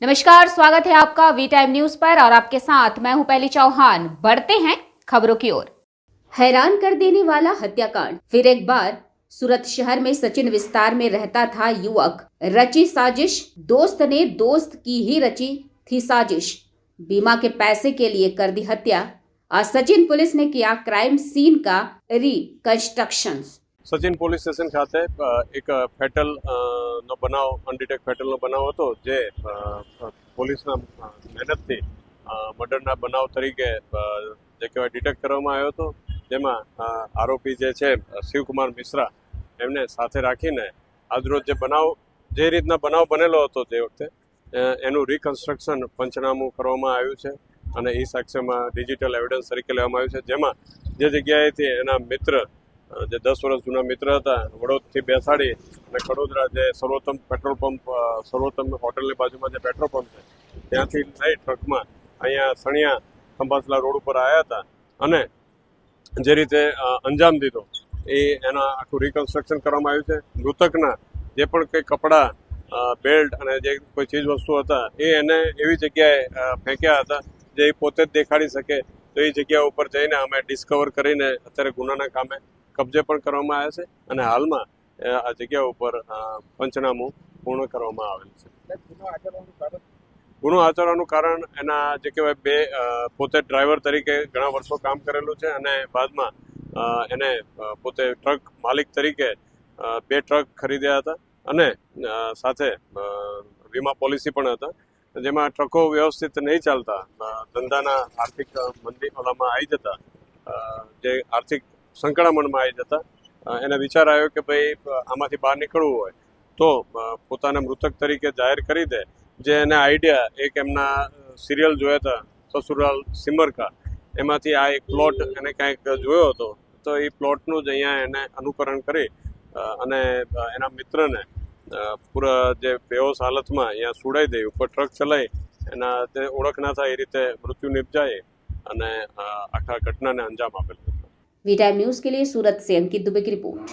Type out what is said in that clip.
नमस्कार, स्वागत है आपका वी टाइम न्यूज पर और आपके साथ मैं हूं पहली चौहान। बढ़ते हैं खबरों की ओर। हैरान कर देने वाला हत्याकांड। फिर एक बार सूरत शहर में सचिन विस्तार में रहता था युवक। रची साजिश, दोस्त ने दोस्त की ही रची थी साजिश। बीमा के पैसे के लिए कर दी हत्या। आज सचिन पुलिस ने किया क्राइम सीन का रिकंस्ट्रक्शन। સચિન પોલીસ સ્ટેશન ખાતે એક ફેટલ નો બનાવ, અનડિટેક ફેટલનો બનાવ હતો, જે પોલીસના મહેનતથી મર્ડરના બનાવ તરીકે જે કહેવાય ડિટેક્ટ કરવામાં આવ્યો હતો. જેમાં આરોપી જે છે શિવકુમાર મિશ્રા, એમને સાથે રાખીને આજરોજ જે રીતના બનાવ બનેલો હતો તે વખતે એનું રિકન્સ્ટ્રક્શન પંચનામું કરવામાં આવ્યું છે અને એ સાક્ષ્યમાં ડિજિટલ એવિડન્સ તરીકે લેવામાં આવ્યું છે. જેમાં જે જગ્યાએથી એના મિત્ર, જે 10 વર્ષ જૂના મિત્ર હતા, વડોદથી બેસાડી અને કડોદરા જે સર્વોત્તમ પેટ્રોલ પંપ, સર્વોત્તમ હોટલની બાજુમાં જે પેટ્રોલ પંપ છે ત્યાંથી લઈ ટ્રકમાં અહીંયા સણિયા ખંભાસલા રોડ ઉપર આવ્યા હતા અને જે રીતે અંજામ દીધો એના આખું રિકન્સ્ટ્રક્શન કરવામાં આવ્યું છે. મૃતકના જે પણ કંઈ કપડાં, બેલ્ટ અને જે કોઈ ચીજ વસ્તુ હતા એને એવી જગ્યાએ ફેંક્યા હતા જે એ પોતે જ દેખાડી શકે. તો એ જગ્યા ઉપર જઈને અમે ડિસ્કવર કરીને અત્યારે ગુનાના કામે કબજે પણ કરવામાં આવ્યા છે અને હાલમાં આ જગ્યા ઉપર પંચનામું પૂર્ણ કરવામાં આવેલ છે. ગુનો આચરવાનું કારણ એના જે કહેવાય પોતે ડ્રાઈવર તરીકે ઘણા વર્ષો કામ કરેલું છે અને બાદમાં એને પોતે ટ્રક માલિક તરીકે 2 ટ્રક ખરીદ્યા હતા અને સાથે વીમા પોલિસી પણ હતા. જેમાં ટ્રકો વ્યવસ્થિત નહીં ચાલતા, ધંધાના આર્થિક મંદી ઓલામાં આવી જતા, જે આર્થિક સંકળામણમાં આવી જતા, એને વિચાર આવ્યો કે ભાઈ આમાંથી બહાર નીકળવું હોય તો પોતાને મૃતક તરીકે જાહેર કરી દે. જે એને આઈડિયા એક એમના સિરિયલ જોયા હતા સસુરાલ સિમર કા, એમાંથી આ એક પ્લોટ એને કાંઈક જોયો હતો, તો એ પ્લોટનું જ અહીંયા એને અનુકરણ કરી અને એના મિત્રને પૂરા જે બેહોશ હાલતમાં અહીંયા સુડાઈ દઈ, ઉપર ટ્રક ચલાવી એના તે ઓળખ ના થાય એ રીતે મૃત્યુ નિપજાય અને આખા ઘટનાને અંજામ આપેલ. वी टाइम न्यूज के लिए सूरत से अंकित दुबे की रिपोर्ट।